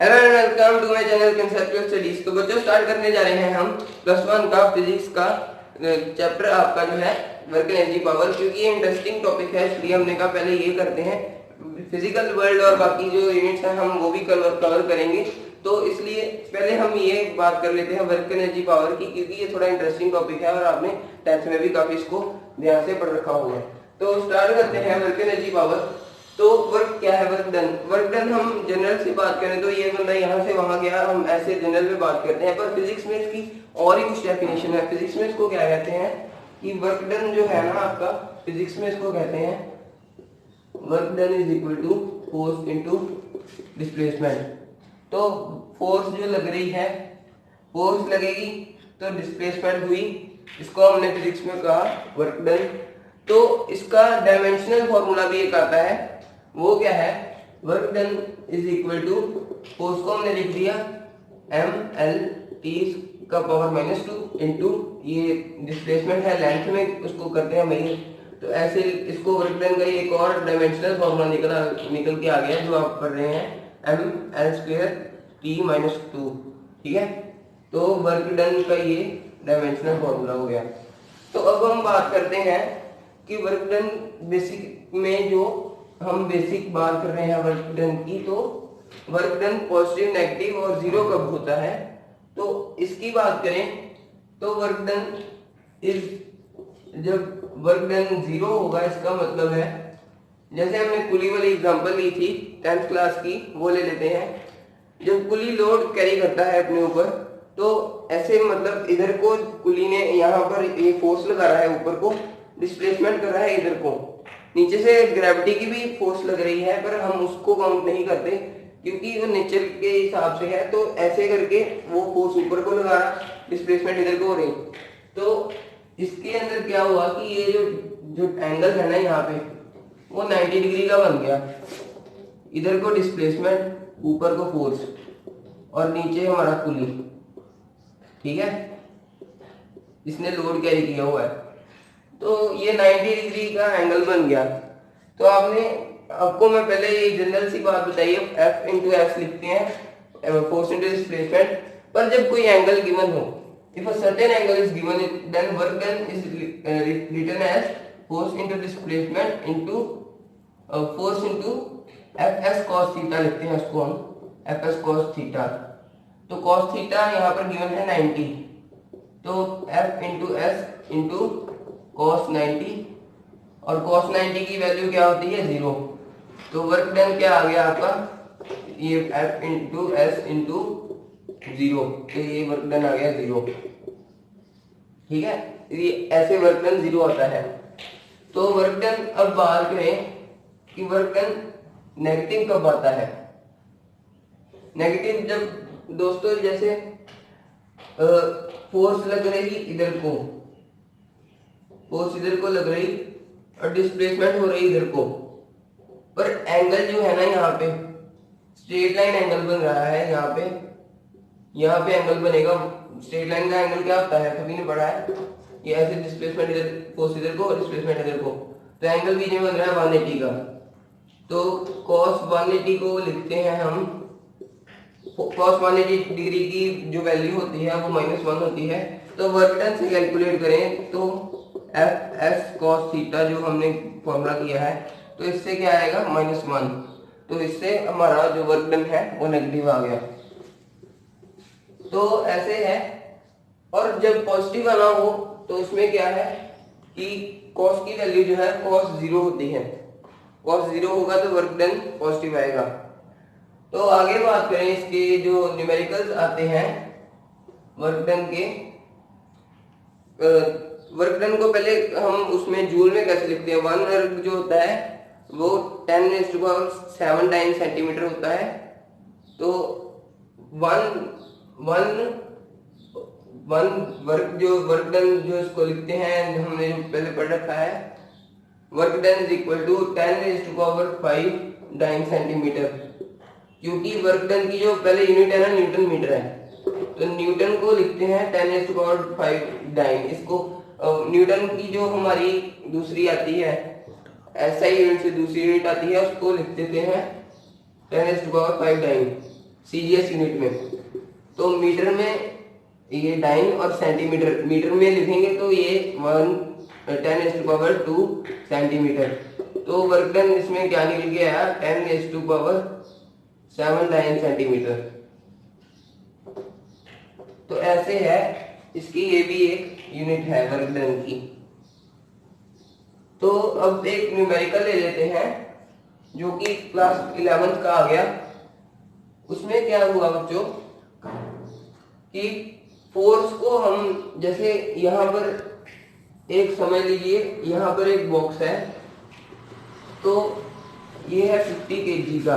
Hello and welcome to my channel conceptual studies. तो बच्चों start करने जा रहे हैं हम +1 का फिजिक्स का चैप्टर आपका जो है वर्क एनर्जी पावर। क्योंकि ये इंटरेस्टिंग टॉपिक है इसलिए हमने कहा पहले ये करते हैं। फिजिकल वर्ल्ड और बाकी जो यूनिट्स हैं हम वो भी कवर करेंगे। तो इसलिए पहले हम ये बात कर लेते हैं वर्क एनर्जी पावर की, क्योंकि ये थोड़ा इंटरेस्टिंग टॉपिक है और आपने 10th में भी काफी इसको ध्यान से पढ़ रखा होगा। तो स्टार्ट करते हैं वर्क एनर्जी पावर। तो वर्क क्या है? वर्क डन हम जनरल से बात करें तो ये बंदा यहाँ से वहां गया, हम ऐसे जनरल में बात करते हैं। पर फिजिक्स में इसकी और ही कुछ डेफिनेशन है। फिजिक्स में इसको क्या कहते हैं कि वर्क डन जो है ना आपका, फिजिक्स में इसको कहते हैं work done is equal to force into displacement. तो फोर्स जो लग रही है, फोर्स लगेगी तो डिस्प्लेसमेंट हुई, इसको हमने फिजिक्स में कहा वर्क डन। तो इसका डायमेंशनल फॉर्मूला भी एक आता है, वो क्या है? Work done is equal to, force को हमने लिख दिया ml का पावर -2 इंटू ये डिस्प्लेसमेंट है लेंथ में, उसको करते हैं मेजर। तो ऐसे इसको वर्क डन का एक और डायमेंशनल फॉर्मूला निकल के आ गया जो आप पढ़ रहे हैं ml² t-2। ठीक है, तो वर्क डन का ये डायमेंशनल फॉर्मूला हो गया। तो अब हम बात करते हैं कि वर्क डन बेसिक में जो हम बेसिक बात कर रहे हैं वर्क डन की, तो वर्क डन पॉजिटिव, नेगेटिव और जीरो कब होता है। तो इसकी बात करें तो वर्क डन इज, जब वर्क डन जीरो होगा इसका मतलब है, जैसे हमने कुली वाली एग्जांपल ली थी 10th क्लास की, वो ले लेते हैं। जब कुली लोड कैरी करता है अपने ऊपर, तो ऐसे मतलब इधर को कुली ने यहाँ पर ये फोर्स लगा रहा है, ऊपर को डिस्प्लेसमेंट कर रहा है, इधर को नीचे से ग्रेविटी की भी फोर्स लग रही है, पर हम उसको काउंट नहीं करते क्योंकि वो नेचर के हिसाब से है। तो ऐसे करके वो फोर्स ऊपर को लगा रहा, डिस्प्लेसमेंट इधर को हो रही। तो इसके अंदर क्या हुआ कि ये जो एंगल है ना यहाँ पे, वो 90 डिग्री का बन गया। इधर को डिस्प्लेसमेंट, ऊपर को फोर्स और नीचे हमारा कुली। ठीक है, इसने लोड कैरी किया हुआ है, तो ये 90 डिग्री का एंगल बन गया। तो आपको मैं पहले ये जनरल सी बात बताई है, F इंटू एस लिखते हैं, फोर्स इंटू डिस्प्लेसमेंट। पर जब कोई एंगल गिवन हो, if a certain angle is given, then work done is written as force into displacement into force into F S cos theta लिखते हैं उसको हम, एफ एस कॉस थीटा। तो cos theta यहाँ पर गिवन है 90, तो F into S into cos 90, और cos 90 की वैल्यू क्या होती है? 0। तो वर्क डन क्या आ गया आपका? ये F इंटू एस इंटू 0, तो ये वर्क डन आ गया 0। ठीक है, ये ऐसे वर्क डन 0 आता है। तो वर्क डन, अब बात करें कि वर्क डन नेगेटिव कब आता है। नेगेटिव जब दोस्तों जैसे फोर्स लग रही इधर को, फोर्स इधर को लग रही और डिस्प्लेसमेंट हो रही इधर को, पर एंगल जो है ना यहाँ पे स्ट्रेट लाइन एंगल बन रहा है। यहाँ पे एंगल बनेगा। स्ट्रेट लाइन का एंगल क्या होता है, सभी ने पढ़ा है, ये ऐसे डिस्प्लेसमेंट इधर, फोर्स इधर को और डिस्प्लेसमेंट इधर को, तो एंगल बीच में बन रहा है 180 का। तो cos 180 को लिखते हैं हम, cos 180 डिग्री की जो वैल्यू होती है वो -1 होती है। तो वर्क डन से कैलकुलेट करें तो एफ एस कॉस थीटा जो हमने फॉर्मूला किया है, तो इससे क्या आएगा? -1। तो इससे हमारा जो वर्क डन है वो नेगेटिव आ गया। तो ऐसे है। और जब पॉजिटिव आना हो तो उसमें क्या है कि कॉस की वैल्यू जो है cos 0 होती है। cos 0 होगा तो वर्क डन पॉजिटिव आएगा। तो आगे बात करें इसके जो न्यूमेरिकल्स आते हैं वर्क डन के, वर्क डन को पहले हम उसमें जूल में कैसे लिखते हैं। 1 वर्क जो होता है वो 10⁷ टाइम सेंटीमीटर होता है। तो वन वर्क डन जो इसको लिखते हैं, हमने जो पहले पढ़ रखा है, work done is equal to 10⁵ time centimetre. क्योंकि वर्क डन की जो पहले यूनिट है ना न्यूटन मीटर है, तो न्यूटन को लिखते हैं 10⁵ डाइन। इसको न्यूटन की जो हमारी दूसरी आती है SI यूनिट से दूसरी यूनिट आती है, उसको लिख देते हैं 10⁵ डाइन। सीजीएस यूनिट में। तो मीटर में ये डाइन और सेंटीमीटर, मीटर में लिखेंगे तो ये 10⁻² सेंटीमीटर। तो वर्क डन इसमें क्या निकल के आया, 10⁻7 डाइन सेंटीमीटर। तो ऐसे है इसकी, ये भी एक यूनिट है वर्क डन की। तो अब एक न्यूमेरिकल ले लेते हैं जो कि क्लास 11th का आ गया। उसमें क्या हुआ बच्चों कि फोर्स को हम जैसे यहाँ पर एक समझ लीजिए, यहाँ पर एक बॉक्स है, तो ये है 50 kg का,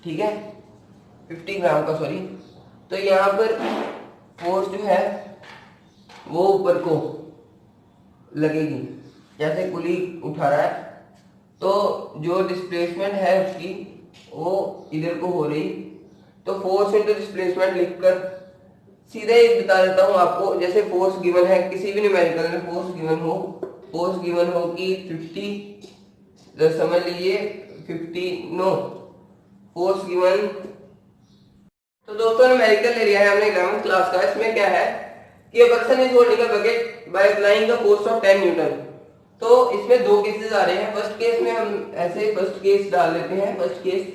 ठीक है, 50 ग्राम का सॉरी। तो यहाँ पर फोर्स जो है वो ऊपर को लगेगी, जैसे कुली उठा रहा है, तो जो डिस्प्लेसमेंट है उसकी वो इधर को हो रही। तो फोर्स इंटू डिस्प्लेसमेंट लिखकर सीधे ही बता देता हूँ आपको। जैसे फोर्स गिवन है, किसी भी न्यूमेरिकल में फोर्स गिवन हो कि 50, समझ लीजिए 50 नो फोर्स गिवन। तो दोस्तों न्यूमेरिकल ले लिया है हमने 11th क्लास का। इसमें क्या है कि a person is holding a bucket by applying the force of 10 Newton. तो इसमें दो केसेस आ रहे हैं। फर्स्ट केस में हम ऐसे फर्स्ट केस डाल लेते हैं। फर्स्ट केस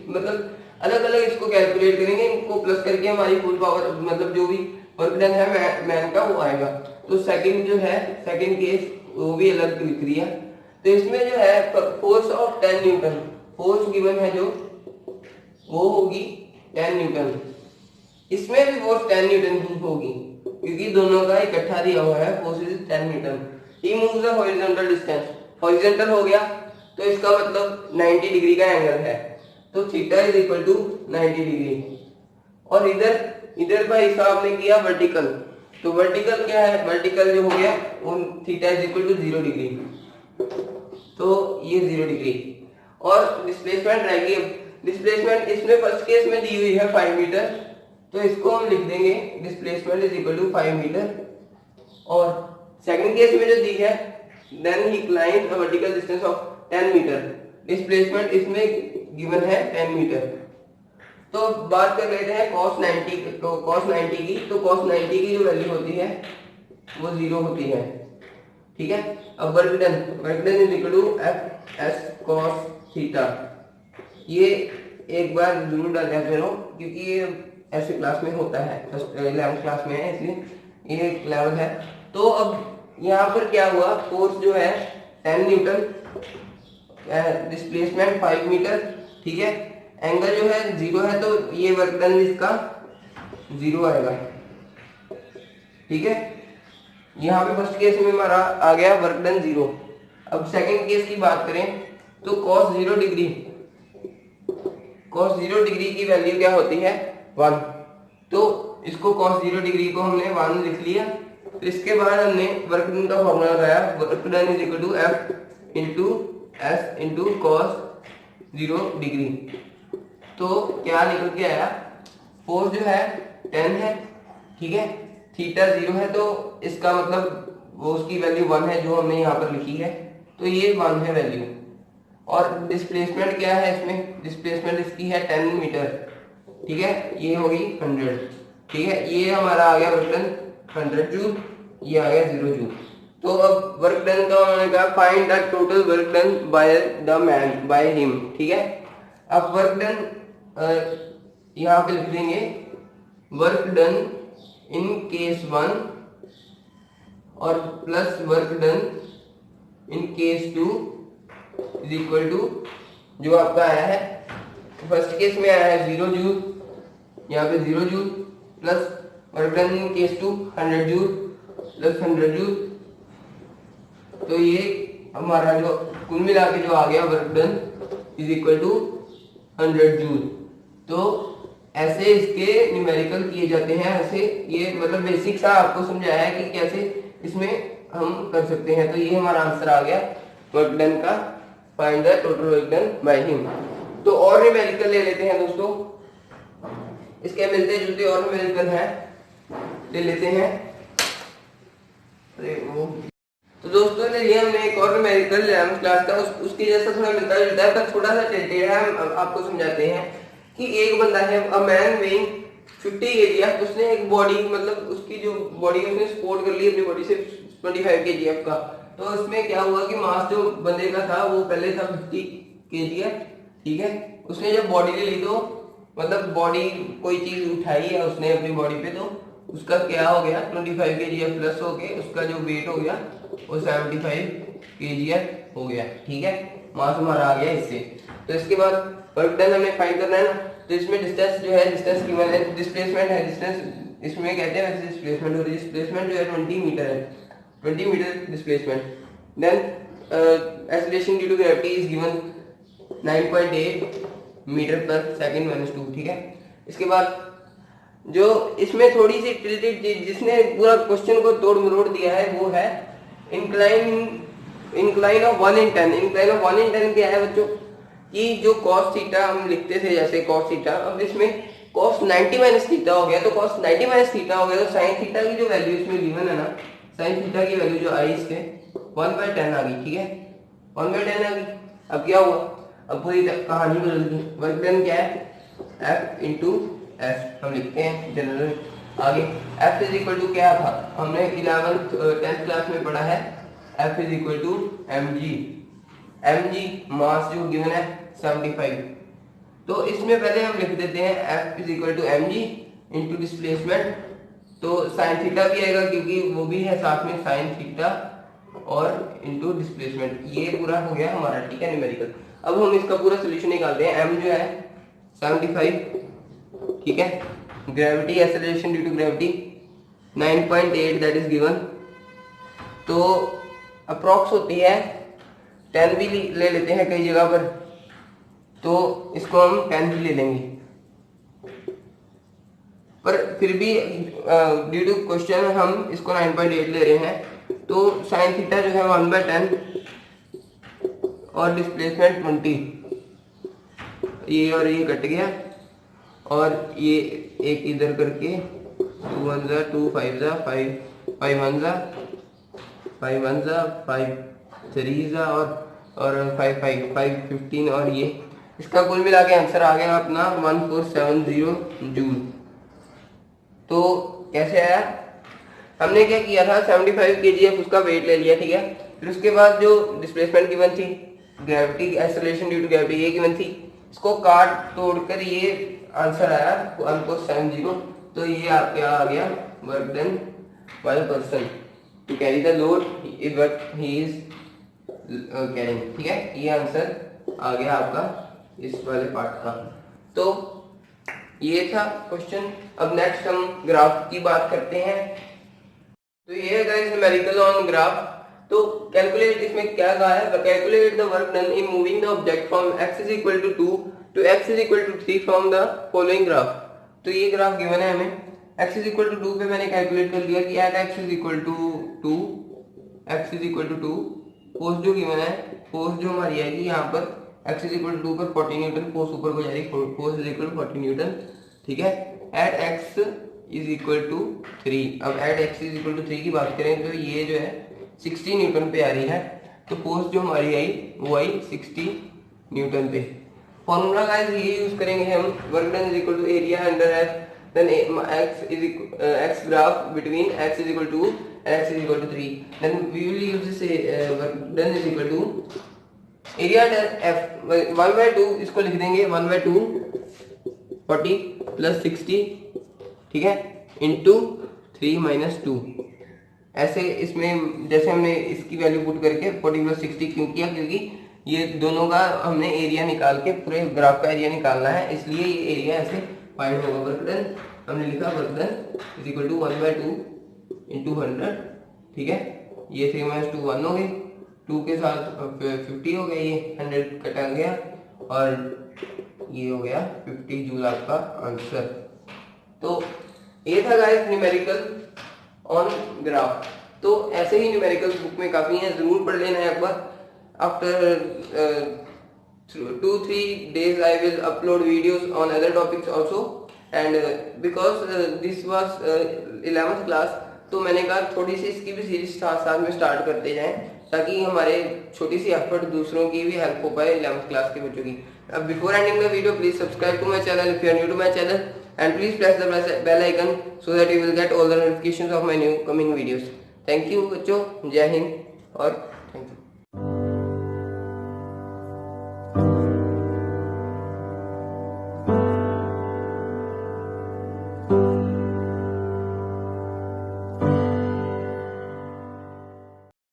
मतलब अलग अलग इसको कैलकुलेट करेंगे, इनको प्लस करके हमारी फुल पावर मतलब जो भी वर्क डन है मैन का वो आएगा। तो सेकंड जो है, सेकंड केस वो भी अलग लिख रही है। तो इसमें जो है force of 10 Newton, force given है जो वो होगी 10 न्यूटन। इसमें भी फोर्स 10 न्यूटन ही होगी क्योंकि दोनों का इकट्ठा दिया हुआ है, force is 10 Newton. He moves the horizontal distance, horizontal हो गया तो इसका मतलब 90 डिग्री का एंगल है, तो theta is equal to 90 degree. और इधर भाई हिसाब ने किया वर्टिकल, तो वर्टिकल क्या है, वर्टिकल जो हो गया वो theta is equal to 0 degree, तो ये 0 डिग्री। और डिस्प्लेसमेंट रहेगी, डिस्प्लेसमेंट इसमें फर्स्ट केस में दी हुई है 5 मीटर, तो इसको हम लिख देंगे displacement is equal to 5 metre. और सेकंड केस में जो दी है then he climb a vertical distance of 10 metre, displacement इसमें गिवन है 10 मीटर। तो बात कर लेते हैं cos 90 की। तो cos 90 की जो वैल्यू होती है वो 0 होती है, ठीक है। अब work done is equal to F S cos theta. ये एक बार जरूर डाल दिया करो क्योंकि ये ऐसे क्लास में होता है, 11th क्लास में है इसलिए ये एक लेवल है। तो अब यहाँ पर क्या हुआ, फोर्स जो है 10 न्यूटन, डिस्प्लेसमेंट 5 मीटर, ठीक है, एंगल जो है 0 है, तो ये वर्क डन इसका 0 आएगा, ठीक है। यहाँ पे फर्स्ट केस में हमारा आ गया वर्क डन 0। अब सेकंड केस की बात करें तो cos 0 डिग्री की वैल्यू क्या होती है 1। तो इसको cos 0 डिग्री को हमने 1 लिख लिया। तो इसके बाद हमने वर्क डन का फॉर्मूला लगाया, work done is equal to F into S into cos 0 degree. तो क्या निकल के आया, फोर्स जो है 10 है, ठीक है, थीटा 0 है, तो इसका मतलब वो उसकी वैल्यू 1 है जो हमने यहाँ पर लिखी है, तो ये 1 है वैल्यू। और डिस्प्लेसमेंट क्या है इसमें, डिस्प्लेसमेंट इसकी है 10 मीटर, ठीक है, ये होगी 100, ठीक है। ये हमारा आ गया वर्क डन 100 जूल, ये आ गया 0 जूल। तो अब वर्क डन का उन्होंने कहा find the total work done by the man by him, ठीक है। अब वर्क डन यहाँ पे लिख देंगे वर्क डन इन केस 1 और plus work done in case 2 is equal to जो आपका आया है फर्स्ट केस में आया है 0 जूल, यहाँ पे 0 joule plus work done in case 2 100 joule plus 100 joule. तो ये हमारा जो कुल मिला के जो आ गया work done is equal to 100 joule. तो ऐसे इसके न्यूमेरिकल किए जाते हैं। ऐसे ये मतलब बेसिक सा आपको समझाया है कि कैसे इसमें हम कर सकते हैं। तो ये हमारा आंसर आ गया वर्क डन का, find the total work done by him. तो और न्यूमेरिकल ले लेते हैं दोस्तों, इसके मिलते जुलते और न्यूमेरिकल हैं, ले लेते हैं। तो दोस्तों चलिए हमने एक और न्यूमेरिकल 11th क्लास का उसके जैसा थोड़ा मिलता जुलता है पर थोड़ा सा टेढ़ा है, हम आपको समझाते हैं। कि एक बंदा है, अ मैन वेइंग 50 kg, उसने एक बॉडी, मतलब उसकी जो बॉडी है उसने सपोर्ट कर ली अपनी बॉडी से 25 kg का। तो इसमें क्या हुआ कि मास जो बंदे का था वो पहले था 50 kg है, ठीक है। उसने जब बॉडी ले ली तो मतलब बॉडी कोई चीज उठाई है उसने अपनी बॉडी पे, तो उसका क्या हो गया 25 kg प्लस हो गया, उसका जो वेट हो गया वो 75 kg हो गया, ठीक है। मास हमारा आ गया इससे। तो इसके बाद वर्क डन हमें फाइंड करना है ना, तो इसमें डिस्टेंस जो है, डिस्टेंस गिवन है, डिस्प्लेसमेंट है, डिस्टेंस इसमें कहते हैं वैसे डिस्प्लेसमेंट, और डिस्प्लेसमेंट जो है 20 मीटर है, 20 metre displacement. Then acceleration due to gravity is given 9.8 metre पर सेकंड माइनस 2, ठीक है। इसके बाद जो इसमें थोड़ी सी टिल्टेड, जिसने पूरा क्वेश्चन को तोड़ मरोड़ दिया है वो है incline of 1 in 10। Incline of 1 in 10 क्या है बच्चों, कि जो cos थीटा हम लिखते थे जैसे cos थीटा, अब इसमें cos 90 माइनस थीटा हो गया, तो cos 90 माइनस थीटा हो गया, तो sin थीटा की जो वैल्यू इसमें गिवन है ना, sin थीटा की वैल्यू जो आई इसके 1/10 आ गई, ठीक है, 1/10 आ गई। अब क्या हुआ, अब पूरी कहानी बदल गई। वर्क डन क्या है, F इंटू एफ हम लिखते हैं जनरल आगे। F इज इक्वल टू क्या था, हमने 11th 10th क्लास में पढ़ा है, F is equal to mg mass जो गिवन है 75। तो इसमें पहले हम लिख देते हैं F is equal to mg into displacement, तो साइन थीटा भी आएगा क्योंकि वो भी है साथ में साइन थीटा, और इंटू डिस्प्लेसमेंट। ये पूरा हो गया हमारा, ठीक है, न्यूमेरिकल। अब हम इसका पूरा सोल्यूशन निकालते हैं। m जो है 75, ठीक है, gravity acceleration due to gravity 9.8 that is given, तो अप्रॉक्स होती है 10 भी ले लेते हैं कई जगह पर, तो इसको हम 10 भी ले लेंगे, पर फिर भी ड्यू टू क्वेश्चन हम इसको 9.8 ले रहे हैं। तो साइन थीटा जो है 1/10 और डिस्प्लेसमेंट 20, ये और ये कट गया, और ये एक इधर करके 2 1 जा 2 5 जा 5 5 1 जा 5 1 जा 5 3 जा और 5 5 5 15, और ये इसका कुल मिला के आंसर आ गया अपना 1470 जूल। तो कैसे आया, हमने क्या किया था 75 kgf उसका वेट ले लिया, ठीक है। फिर उसके बाद जो डिस्प्लेसमेंट गिवन थी, gravity acceleration due to gravity ये गिवन थी, इसको काट तोड़कर ये आंसर आया 1470। तो ये आपका आ गया work done by the person to carry the load is what he is carrying, ठीक है। ये आंसर आ गया आपका इस वाले पार्ट का। तो ये था क्वेश्चन। अब नेक्स्ट हम ग्राफ की बात करते हैं। तो ये है गाइस न्यूमेरिकल ऑन ग्राफ। तो कैलकुलेट, इसमें क्या कहा है, calculate the work done in moving the object from x is equal to 2 to x is equal to 3 from the following graph. तो ये ग्राफ गिवन है हमें, x इज इक्वल टू 2 पे मैंने कैलकुलेट कर लिया कि at x is equal to 2, x is equal to 2, force जो गिवन है, फोर्स जो हमारी आएगी यहाँ पर x इज इक्वल टू 2 पर 40 न्यूटन, फोर्स ऊपर को जाएगी, force is equal to 40 newton, ठीक है। At x is equal to 3, अब at x is equal to 3 की बात करें तो ये जो है 60 न्यूटन पे आ रही है, तो फोर्स जो हमारी आई वो आई 60 न्यूटन पे। फॉर्मूला गाइस ये यूज करेंगे हम, work done is equal to area under F, then x graph between x is equal to and x is equal to 3, then we will use this work done is equal to area under f 1/2, इसको लिख देंगे 1/2 40 plus 60, ठीक है, into 3 minus 2। ऐसे इसमें जैसे हमने इसकी वैल्यू पुट करके 40 प्लस 60 क्यों किया, क्योंकि ये दोनों का हमने एरिया निकाल के पूरे ग्राफ का एरिया निकालना है, इसलिए ये एरिया ऐसे फाइंड होगा। वर्क डन हमने लिखा work done is equal to 1/2 into 100, ठीक है। ये 3 माइनस 2 1 हो गई, 2 के साथ 50 हो गया, ये 100 कटा गया और ये हो गया 50 जूल आपका आंसर। तो ये था गाइस न्यूमेरिकल ऑन ग्राफ। तो ऐसे ही न्यूमेरिकल्स बुक में काफी हैं, जरूर पढ़ लेना है एक बार। After 2-3 days I will upload videos on other topics also, and because this was 11th class, तो मैंने कहा थोड़ी सी इसकी भी सीरीज साथ साथ में स्टार्ट करते जाएं, ताकि हमारे छोटी सी एफर्ट दूसरों की भी हेल्प हो पाए 11th क्लास के बच्चों की। Before ending the video, please subscribe to my channel if you are new to my channel, and please press the bell icon so that you will get all the notifications of my new coming videos. Thank you बच्चों, जय हिंद और